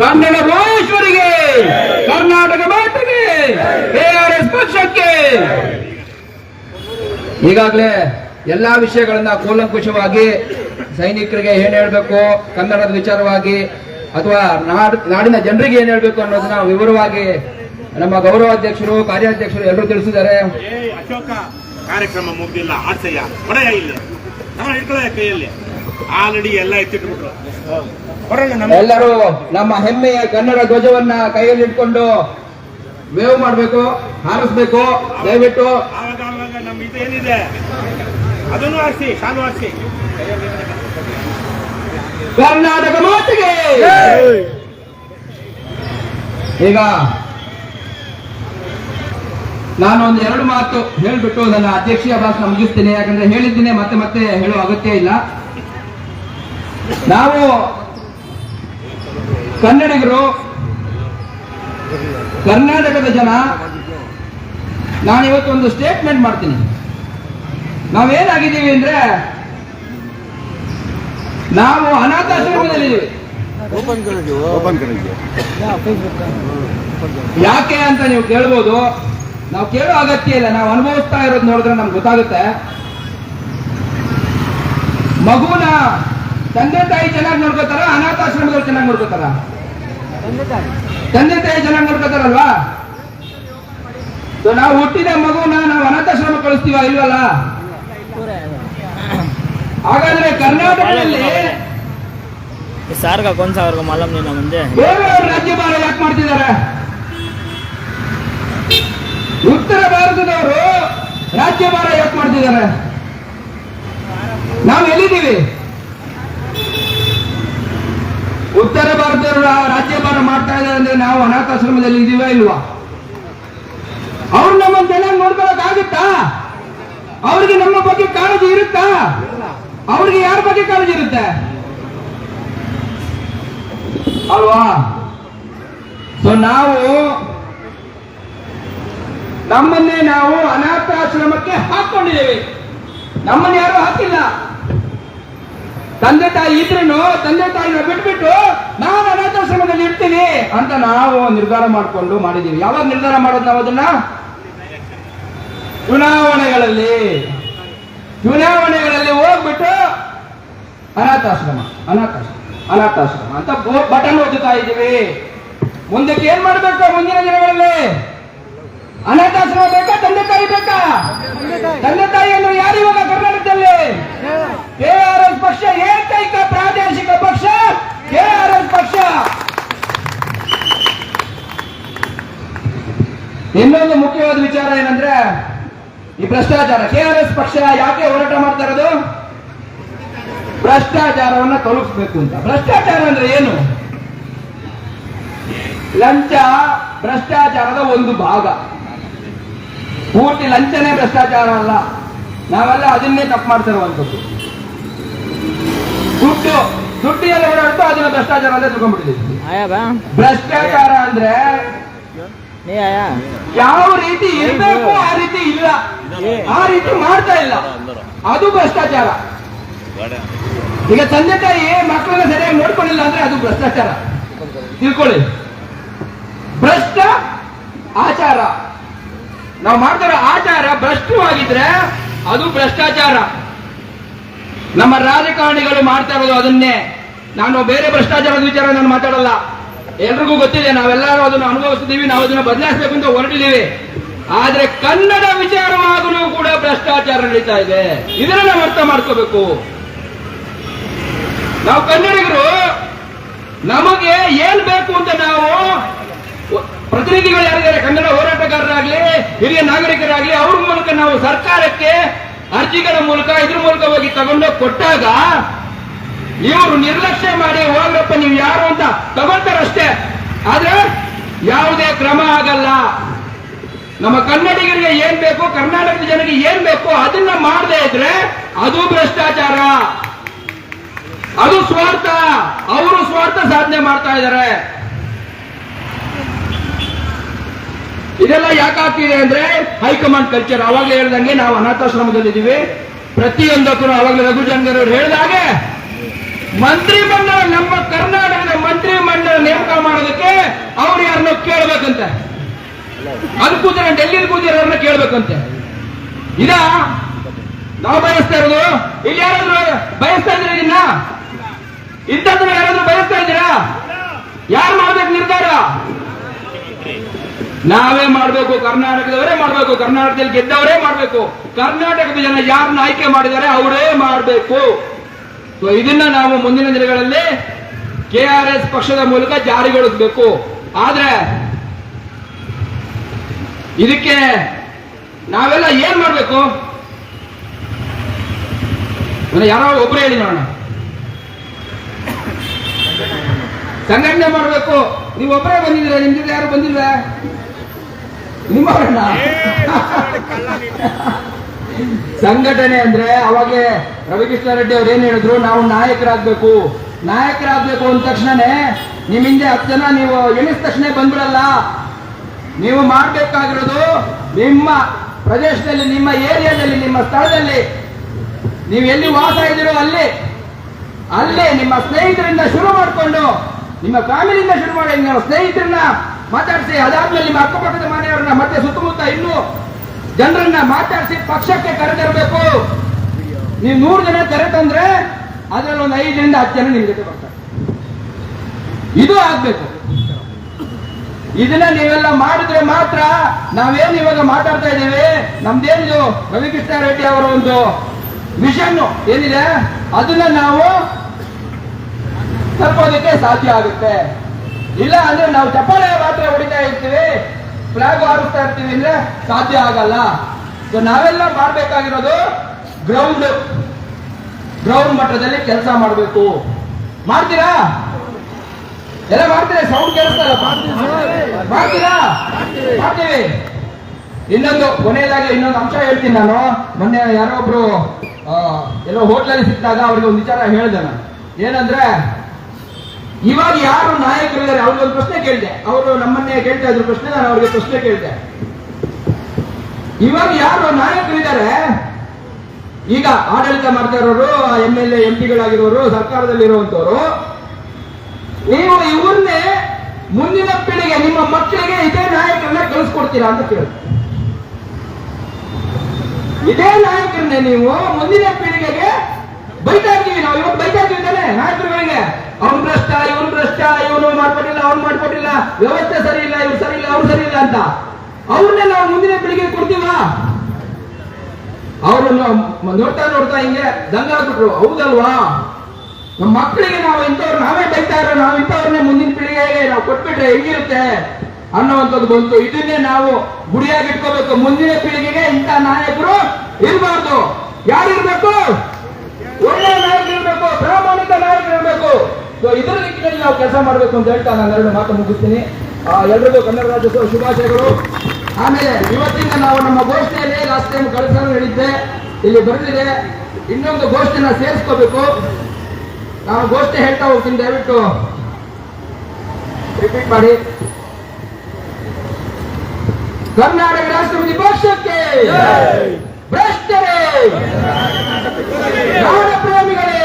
ಕನ್ನಡ ಭುವನೇಶ್ವರಿಗೆ, ಕರ್ನಾಟಕ ಮಾತೆಗೆ, KRS ಪಕ್ಷಕ್ಕೆ. ಈಗಾಗಲೇ ಎಲ್ಲಾ ವಿಷಯಗಳನ್ನ ಕೂಲಂಕುಷವಾಗಿ ಸೈನಿಕರಿಗೆ ಏನ್ ಹೇಳ್ಬೇಕು, ಕನ್ನಡದ ವಿಚಾರವಾಗಿ ಅಥವಾ ನಾಡಿನ ಜನರಿಗೆ ಏನ್ ಹೇಳ್ಬೇಕು ಅನ್ನೋದನ್ನ ವಿವರವಾಗಿ ನಮ್ಮ ಗೌರವಾಧ್ಯಕ್ಷರು, ಕಾರ್ಯಾಧ್ಯಕ್ಷರು ಎಲ್ಲರೂ ತಿಳಿಸಿದ್ದಾರೆ. ಅಶೋಕ ಕಾರ್ಯಕ್ರಮ ಮುಗ್ದಿಲ್ಲ, ಆಸೆಯ ಹೊಡೆಯ ಇಲ್ಲ, ನಾವು ಇಟ್ಕೊಳ್ಳ ಕೈಯಲ್ಲಿ ಆಲ್ರೆಡಿ ಎಲ್ಲ ಎತ್ತಿಟ್ಬಿಟ್ರು. ಎಲ್ಲರೂ ನಮ್ಮ ಹೆಮ್ಮೆಯ ಕನ್ನಡ ಧ್ವಜವನ್ನ ಕೈಯಲ್ಲಿ ಇಟ್ಕೊಂಡು ವೇವ್ ಮಾಡಬೇಕು, ಹಾರಿಸ್ಬೇಕು ದಯವಿಟ್ಟು. ಆವಾಗ ನಮ್ಮ ಇದೇನಿದೆ ಅದನ್ನು ಹಾರಿಸಿ, ಶಾಲು ಹಾರಿಸಿ. ಕರ್ನಾಟಕ ಮಾತಿಗೆ. ಈಗ ನಾನೊಂದು 2 ಮಾತು ಹೇಳ್ಬಿಟ್ಟು ನನ್ನ ಅಧ್ಯಕ್ಷೀಯ ಭಾಷಣ ಮುಗಿಸ್ತೀನಿ. ಯಾಕಂದ್ರೆ ಹೇಳಿದ್ದೀನಿ, ಮತ್ತೆ ಮತ್ತೆ ಹೇಳುವ ಅಗತ್ಯ ಇಲ್ಲ. ನಾವು ಕನ್ನಡಿಗರು, ಕರ್ನಾಟಕದ ಜನ, ನಾನಿವತ್ತು ಒಂದು ಸ್ಟೇಟ್ಮೆಂಟ್ ಮಾಡ್ತೀನಿ. ನಾವೇನಾಗಿದ್ದೀವಿ ಅಂದ್ರೆ, ನಾವು ಅನಾಥಾಶ್ರಮದಲ್ಲಿದ್ದೀವಿ. ಯಾಕೆ ಅಂತ ನೀವು ಕೇಳ್ಬೋದು. ನಾವು ಕೇಳೋ ಅಗತ್ಯ ಇಲ್ಲ, ನಾವು ಅನುಭವಿಸ್ತಾ ಇರೋದು ನೋಡಿದ್ರೆ ನಮ್ಗೆ ಗೊತ್ತಾಗುತ್ತೆ. ಮಗುನ ತಂದೆ ತಾಯಿ ಚೆನ್ನಾಗಿ ನೋಡ್ಕೋತಾರ, ಅನಾಥಾಶ್ರಮದವ್ರು ಚೆನ್ನಾಗಿ ನೋಡ್ಕೋತಾರ? ತಂದೆ ತಾಯಿ ಚೆನ್ನಾಗಿ ನೋಡ್ಕೋತಾರಲ್ವಾ? ನಾವು ಹುಟ್ಟಿದ ಮಗುನ ನಾವು ಅನಾಥಾಶ್ರಮ ಕಳಿಸ್ತೀವ ಇಲ್ವಲ್ಲ? ಹಾಗಾದ್ರೆ ಕರ್ನಾಟಕದಲ್ಲಿ ಸಾರ್ಗ ಕೊಂದ ಸಾವಿರ ಮಾಲಮ್ ನೀನು ಮುಂದೆ ಬೇರೆ ರಾಜ್ಯಭಾರ ಯಾಕೆ ಮಾಡ್ತಿದ್ದಾರೆ? ಉತ್ತರ ಭಾರತದವರು ರಾಜ್ಯಭಾರ ಯಾಕೆ ಮಾಡ್ತಿದ್ದಾರೆ? ನಾವು ಎಲ್ಲಿದ್ದೀವಿ? ಉತ್ತರ ಭಾರತದವರು ರಾಜ್ಯಭಾರ ಮಾಡ್ತಾ ಇದ್ದಾರೆ ಅಂದ್ರೆ ನಾವು ಅನಾಥಾಶ್ರಮದಲ್ಲಿ ಇದೀವ ಇಲ್ವಾ? ಅವ್ರು ನಮ್ಮನ್ನು ಚೆನ್ನಾಗಿ ನೋಡ್ಕೊಳಕ್ ಆಗುತ್ತಾ? ಅವ್ರಿಗೆ ನಮ್ಮ ಬಗ್ಗೆ ಕಾಳಜಿ ಇರುತ್ತಾ? ಅವ್ರಿಗೆ ಯಾರ ಬಗ್ಗೆ ಕಾಳಜಿ ಇರುತ್ತೆ ಅಲ್ವಾ? ಸೊ ನಾವು ನಮ್ಮನ್ನೇ ನಾವು ಅನಾಥಾಶ್ರಮಕ್ಕೆ ಹಾಕೊಂಡಿದ್ದೇವೆ. ನಮ್ಮನ್ನ ಯಾರು ಹಾಕಿಲ್ಲ. ತಂದೆ ತಾಯಿ ಇದ್ರೂ ತಂದೆ ತಾಯಿನ ಬಿಟ್ಬಿಟ್ಟು ನಾನು ಅನಾಥಾಶ್ರಮದಲ್ಲಿ ಇರ್ತೀನಿ ಅಂತ ನಾವು ನಿರ್ಧಾರ ಮಾಡಿಕೊಂಡು ಮಾಡಿದ್ದೀವಿ. ಯಾವಾಗ ನಿರ್ಧಾರ ಮಾಡೋದು ನಾವು ಅದನ್ನ? ಚುನಾವಣೆಗಳಲ್ಲಿ ಹೋಗ್ಬಿಟ್ಟು ಅನಾಥಾಶ್ರಮ ಅಂತ ಬಟನ್ ಓದುತ್ತಾ ಇದ್ದೀವಿ. ಮುಂದಕ್ಕೆ ಏನ್ ಮಾಡ್ಬೇಕು? ಮುಂದಿನ ದಿನಗಳಲ್ಲಿ ಅನಾಥಾಶ್ರಮ ಬೇಕಾ, ತಂದೆ ತಾಯಿ ಬೇಕಾ? ತಂದೆ ತಾಯಿ ಅಂದ್ರೆ ಯಾರು ಇವಾಗ ಕರ್ನಾಟಕದಲ್ಲಿ? KRS ಪಕ್ಷ ಏಕೈಕ ಪ್ರಾದೇಶಿಕ ಪಕ್ಷ KRS ಪಕ್ಷ. ಇನ್ನೊಂದು ಮುಖ್ಯವಾದ ವಿಚಾರ ಏನಂದ್ರೆ ಈ ಭ್ರಷ್ಟಾಚಾರ. KRS ಪಕ್ಷ ಯಾಕೆ ಹೋರಾಟ ಮಾಡ್ತಾ ಇರೋದು? ಭ್ರಷ್ಟಾಚಾರವನ್ನ ತೊಲಗಿಸ್ಬೇಕು ಅಂತ. ಭ್ರಷ್ಟಾಚಾರ ಅಂದ್ರೆ ಏನು? ಲಂಚ ಭ್ರಷ್ಟಾಚಾರದ ಒಂದು ಭಾಗ. ಪೂರ್ತಿ ಲಂಚನೇ ಭ್ರಷ್ಟಾಚಾರ ಅಲ್ಲ. ನಾವೆಲ್ಲ ಅದನ್ನೇ ತಪ್ಪು ಮಾಡ್ತಿರುವಂಥದ್ದು. ದುಡ್ಡು ಎಲ್ಲ ಓಡಾಡ್ತು ಅದನ್ನ ಭ್ರಷ್ಟಾಚಾರ ಅಂತ ತಿಳ್ಕೊಂಡ್ಬಿಟ್ಟಿದ್ದೀವಿ. ಭ್ರಷ್ಟಾಚಾರ ಅಂದ್ರೆ ಯಾವ ರೀತಿ ಇರಬೇಕು ಆ ರೀತಿ ಇಲ್ಲ, ಆ ರೀತಿ ಮಾಡ್ತಾ ಇಲ್ಲ, ಅದು ಭ್ರಷ್ಟಾಚಾರ. ಈಗ ತಂದೆ ತಾಯಿ ಮಕ್ಕಳನ್ನ ಸರಿಯಾಗಿ ನೋಡ್ಕೊಳ್ಳಿಲ್ಲ ಅಂದ್ರೆ ಅದು ಭ್ರಷ್ಟಾಚಾರ. ತಿಳ್ಕೊಳ್ಳಿ, ಭ್ರಷ್ಟ ಆಚಾರ. ನಾವು ಮಾಡ್ತಾರೋ ಆಚಾರ ಭ್ರಷ್ಟವಾಗಿದ್ರೆ ಅದು ಭ್ರಷ್ಟಾಚಾರ. ನಮ್ಮ ರಾಜಕಾರಣಿಗಳು ಮಾಡ್ತಾ ಇರೋದು ಅದನ್ನೇ. ನಾನು ಬೇರೆ ಭ್ರಷ್ಟಾಚಾರದ ವಿಚಾರ ನಾನು ಮಾತಾಡಲ್ಲ. ಎಲ್ರಿಗೂ ಗೊತ್ತಿದೆ, ನಾವೆಲ್ಲರೂ ಅದನ್ನು ಅನುಭವಿಸ್ತಿದ್ದೀವಿ, ನಾವು ಅದನ್ನು ಬದಲಾಯಿಸಬೇಕು ಅಂತ ಹೊರಟಿದ್ದೀವಿ. ಆದ್ರೆ ಕನ್ನಡ ವಿಚಾರವಾಗಲೂ ಕೂಡ ಭ್ರಷ್ಟಾಚಾರ ನಡೀತಾ ಇದೆ. ಇದನ್ನ ನಾವು ಅರ್ಥ ಮಾಡ್ಕೋಬೇಕು. ನಾವು ಕನ್ನಡಿಗರು, ನಮಗೆ ಏನ್ ಬೇಕು ಅಂತ ನಾವು ಪ್ರತಿನಿಧಿಗಳು ಯಾರಿದ್ದಾರೆ, ಕನ್ನಡ ಹೋರಾಟಗಾರರಾಗ್ಲಿ ಹಿರಿಯ ನಾಗರಿಕರಾಗ್ಲಿ, ಅವ್ರ ಮೂಲಕ ನಾವು ಸರ್ಕಾರಕ್ಕೆ ಅರ್ಜಿಗಳ ಮೂಲಕ ಇದ್ರ ಮೂಲಕ ಹೋಗಿ ತಗೊಂಡೋಗಿ ಕೊಟ್ಟಾಗ ಇವರು ನಿರ್ಲಕ್ಷ್ಯ ಮಾಡಿ ಹೋಗ್ರಪ್ಪ ನೀವು ಯಾರು ಅಂತ ತಗೊಳ್ತಾರಷ್ಟೇ. ಆದ್ರೆ ಯಾವುದೇ ಕ್ರಮ ಆಗಲ್ಲ. ನಮ್ಮ ಕನ್ನಡಿಗರಿಗೆ ಏನ್ ಬೇಕು, ಕರ್ನಾಟಕದ ಜನರಿಗೆ ಏನ್ ಬೇಕು ಅದನ್ನ ಮಾಡದೇ ಇದ್ರೆ ಅದು ಭ್ರಷ್ಟಾಚಾರ, ಅದು ಸ್ವಾರ್ಥ. ಅವರು ಸ್ವಾರ್ಥ ಸಾಧನೆ ಮಾಡ್ತಾ ಇದ್ದಾರೆ. ಇದೆಲ್ಲ ಯಾಕಾಗ್ತಿದೆ ಅಂದ್ರೆ ಹೈಕಮಾಂಡ್ ಕಲ್ಚರ್. ಅವಾಗಲೇ ಹೇಳ್ದಂಗೆ ನಾವು ಅನಾಥಾಶ್ರಮದಲ್ಲಿದ್ದೀವಿ. ಪ್ರತಿಯೊಂದಕ್ಕೂ ಅವಾಗಲೇ ರಘುಜಂಗರವರು ಹೇಳಿದಾಗೆ ಮಂತ್ರಿಮಂಡಲ, ನಮ್ಮ ಕರ್ನಾಟಕದ ಮಂತ್ರಿಮಂಡಲ ನೇಮಕ ಮಾಡೋದಕ್ಕೆ ಅವ್ರು ಯಾರನ್ನ ಕೇಳ್ಬೇಕಂತೆ, ಅದು ಕೂತಿರ ಡೆಲ್ಲಿ ಕೂತಿರೋರನ್ನ ಕೇಳ್ಬೇಕಂತೆ. ಇದ ನಾವು ಬಯಸ್ತಾ ಇರೋದು? ಇಲ್ಲಿ ಯಾರಾದ್ರೂ ಬಯಸ್ತಾ ಇದ್ದೀರಾ? ಇಂಥದ್ದನ್ನ ಯಾರಾದ್ರೂ ಬಯಸ್ತಾ ಇದ್ದೀರಾ? ಯಾರು ಮಾಡ್ಬೇಕು ನಿರ್ಧಾರ? ನಾವೇ ಮಾಡಬೇಕು, ಕರ್ನಾಟಕದವರೇ ಮಾಡಬೇಕು, ಕರ್ನಾಟಕದಲ್ಲಿ ಗೆದ್ದವರೇ ಮಾಡಬೇಕು. ಕರ್ನಾಟಕದ ಜನ ಯಾರನ್ನ ಆಯ್ಕೆ ಮಾಡಿದ್ದಾರೆ ಅವರೇ ಮಾಡಬೇಕು. ಇದನ್ನ ನಾವು ಮುಂದಿನ ದಿನಗಳಲ್ಲಿ KRS ಪಕ್ಷದ ಮೂಲಕ ಜಾರಿಗೊಳಿಸಬೇಕು. ಆದ್ರೆ ಇದಕ್ಕೆ ನಾವೆಲ್ಲ ಏನ್ ಮಾಡಬೇಕು? ಯಾರೋ ಒಬ್ರು ಹೇಳಿ ನೋಡೋಣ. ಸಂಘಟನೆ ಮಾಡಬೇಕು. ನೀವು ಒಬ್ಬರೇ ಬಂದಿದ್ರೆ, ನಿಮ್ ಜೊತೆ ಯಾರು ಬಂದಿಲ್ಲ? ನಿಮ್ಮವರನ್ನ ಸಂಘಟನೆ ಅಂದ್ರೆ ಅವಾಗ ರವಿಕೃಷ್ಣ ರೆಡ್ಡಿ ಅವ್ರು ಏನ್ ಹೇಳಿದ್ರು, ನಾವು ನಾಯಕರಾಗ್ಬೇಕು. ನಾಯಕರಾಗ್ಬೇಕು ಅಂದ ತಕ್ಷಣನೇ ನಿಮ್ ಹಿಂದೆ 10 ಜನ ನೀವು ಎಣಿಸಿದ ತಕ್ಷಣ ಬಂದ್ಬಿಡಲ್ಲ. ನೀವು ಮಾಡ್ಬೇಕಾಗಿರೋದು ನಿಮ್ಮ ಪ್ರದೇಶದಲ್ಲಿ, ನಿಮ್ಮ ಏರಿಯಾದಲ್ಲಿ, ನಿಮ್ಮ ಸ್ಥಳದಲ್ಲಿ, ನೀವು ಎಲ್ಲಿ ವಾಸ ಇದ್ದೀರೋ ಅಲ್ಲಿ ನಿಮ್ಮ ಸ್ನೇಹಿತರಿಂದ ಶುರು ಮಾಡಿಕೊಂಡು, ನಿಮ್ಮ ಫ್ಯಾಮಿಲಿಯಿಂದ ಶುರು ಮಾಡಿ, ನಿಮ್ಮ ಸ್ನೇಹಿತರನ್ನ ಮಾತಾಡಿಸಿ, ಅದಾದ್ಮೇಲೆ ನಿಮ್ಮ ಅಕ್ಕಪಕ್ಕದ ಮನೆಯವರನ್ನ, ಮತ್ತೆ ಸುತ್ತಮುತ್ತ ಇನ್ನೂ ಜನರನ್ನ ಮಾತಾಡಿಸಿ ಪಕ್ಷಕ್ಕೆ ಕರೆತರಬೇಕು. ನೀವು 100 ಜನ ಕರೆತಂದ್ರೆ ಅದ್ರಲ್ಲಿ ಒಂದು 5 ರಿಂದ 10 ಜನ ನಿಮ್ ಜೊತೆ ಬರ್ತಾರೆ. ಇದು ಆಗ್ಬೇಕು. ಇದನ್ನ ನೀವೆಲ್ಲ ಮಾಡಿದ್ರೆ ಮಾತ್ರ ನಾವೇನು ಇವಾಗ ಮಾತಾಡ್ತಾ ಇದ್ದೇವೆ, ನಮ್ದೇನಿದು ರವಿಕೃಷ್ಣ ರೆಡ್ಡಿ ಅವರ ಒಂದು ವಿಷನ್ ಏನಿದೆ ಅದನ್ನ ನಾವು ತಲುಪೋದಕ್ಕೆ ಸಾಧ್ಯ ಆಗುತ್ತೆ. ಇಲ್ಲ ಅಂದ್ರೆ ನಾವು ಚಪ್ಪಾಳೆ ಮಾತ್ರ ಹೊಡಿತಾ ಇರ್ತೀವಿ, ಫ್ಲಾಗ್ ಹಾರಿಸ್ತಾ ಇರ್ತೀವಿ ಅಂದ್ರೆ ಸಾಧ್ಯ ಆಗಲ್ಲ. ನಾವೆಲ್ಲ ಮಾಡ್ಬೇಕಾಗಿರೋದು ಗ್ರೌಂಡ್ ಮಟ್ಟದಲ್ಲಿ ಕೆಲಸ ಮಾಡಬೇಕು. ಮಾಡ್ತೀರಾ? ಎಲ್ಲ ಮಾಡ್ತೀರಾ? ಸೌಂಡ್ ಕೇಳಿಸ್ತಲ್ಲ? ಮಾಡ್ತೀರಾ? ಮಾಡ್ತೀವಿ. ಇನ್ನೊಂದು ಕೊನೆಯದಾಗಿ ಇನ್ನೊಂದು ಅಂಶ ಹೇಳ್ತೀನಿ ನಾನು. ಮೊನ್ನೆ ಯಾರೋ ಒಬ್ರು ಎಲ್ಲೋ ಹೋಟ್ಲಲ್ಲಿ ಸಿಕ್ಕಿದಾಗ ಅವ್ರಿಗೆ ಒಂದು ವಿಚಾರ ಹೇಳಿದೆ ನಾನು. ಏನಂದ್ರೆ, ಇವಾಗ ಯಾರು ನಾಯಕರು ಇದ್ದಾರೆ ಅವ್ರಿಗೊಂದು ಪ್ರಶ್ನೆ ಕೇಳಿದೆ. ಅವರು ನಮ್ಮನ್ನೇ ಕೇಳ್ತಾ ಇದ್ರು ಪ್ರಶ್ನೆ, ನಾನು ಅವ್ರಿಗೆ ಪ್ರಶ್ನೆ ಕೇಳಿದೆ. ಇವಾಗ ಯಾರು ನಾಯಕರಿದ್ದಾರೆ, ಈಗ ಆಡಳಿತ ಮಾಡ್ತಾ ಇರೋರು, MLA MP ಗಳಾಗಿರೋರು, ಸರ್ಕಾರದಲ್ಲಿರುವಂತವರು, ನೀವು ಇವ್ರನ್ನೇ ಮುಂದಿನ ಪೀಳಿಗೆ, ನಿಮ್ಮ ಮಕ್ಕಳಿಗೆ ಇದೇ ನಾಯಕರನ್ನ ಕಳಿಸ್ಕೊಡ್ತೀರಾ ಅಂತ ಕೇಳಿದ್ರು. ಇದೇ ನಾಯಕರನ್ನೇ ನೀವು ಮುಂದಿನ ಪೀಳಿಗೆಗೆ ಬೈತಾ ಇರ್ತೀವಿ. ನಾವು ಇವತ್ತು ಬೈತಾ ಇರ್ತೀವಿ ತಾನೆ ನಾಯಕರುಗಳಿಗೆ, ಅವ್ನು ಭ್ರಷ್ಟ, ಇವನು ಮಾಡ್ಕೊಟ್ಟಿಲ್ಲ, ಅವ್ನು ಮಾಡ್ಕೊಟ್ಟಿಲ್ಲ, ವ್ಯವಸ್ಥೆ ಸರಿ ಇಲ್ಲ, ಇವ್ರು ಸರಿ ಇಲ್ಲ, ಅವ್ರು ಸರಿ ಇಲ್ಲ ಅಂತ. ಅವ್ರನ್ನೇ ನಾವು ಮುಂದಿನ ಪೀಳಿಗೆಗೆ ಕೊಡ್ತೀವ? ಅವ್ರನ್ನ ನೋಡ್ತಾ ಹಿಂಗೆ ದಂಗಾಗ್ಬಿಟ್ರು. ಹೌದಲ್ವಾ? ನಮ್ಮ ಮಕ್ಕಳಿಗೆ ನಾವು ಇಂಥವ್ರು ನಾವೇ ಬೈತಾ ಇರೋ, ನಾವು ಇಂಥವ್ರನ್ನೇ ಮುಂದಿನ ಪೀಳಿಗೆಗೆ ನಾವು ಕೊಟ್ಬಿಟ್ರೆ ಹೆಂಗಿರುತ್ತೆ ಅನ್ನೋವಂಥದ್ದು ಬಂತು. ಇದನ್ನೇ ನಾವು ಗುಡಿಯಾಗಿ ಇಟ್ಕೋಬೇಕು. ಮುಂದಿನ ಪೀಳಿಗೆಗೆ ಇಂಥ ನಾಯಕರು ಇರಬಾರ್ದು. ಯಾರಿರ್ಬೇಕು? ಒಳ್ಳೆಯ ನಾಯಕರು ಇರಬೇಕು, ಪ್ರಾಮಾಣಿಕ ನಾಯಕರು ಇರಬೇಕು. ಇದರ ದಿಕ್ಕಿನಲ್ಲಿ ನಾವು ಕೆಲಸ ಮಾಡಬೇಕು ಅಂತ ಹೇಳ್ತಾ ನಾನು 2 ಮಾತು ಮುಗಿಸ್ತೀನಿ. ಎಲ್ರಿಗೂ ಕನ್ನಡ ರಾಜ್ಯೋತ್ಸವ ಶುಭಾಶಯಗಳು. ಆಮೇಲೆ ಇವತ್ತಿಂದ ನಾವು ನಮ್ಮ ಗೋಷ್ಠಿಯಲ್ಲಿ ಲಾಸ್ಟ್ ಟೈಮ್ ಕಳೆದ ಹೇಳಿದ್ದೆ, ಇಲ್ಲಿ ಬರೆದಿದೆ, ಇನ್ನೊಂದು ಗೋಷ್ಠಿನ ಸೇರಿಸ್ಕೋಬೇಕು. ನಾನು ಗೋಷ್ಠಿ ಹೇಳ್ತಾ ಹೋಗ್ತೀನಿ, ದಯವಿಟ್ಟು ರಿಪೀಟ್ ಮಾಡಿ. ಕರ್ನಾಟಕ ರಾಷ್ಟ್ರಪತಿ ಪಕ್ಷಕ್ಕೆ, ಭ್ರಷ್ಟರೇ, ನಾಡ ಪ್ರೇಮಿಗಳೇ,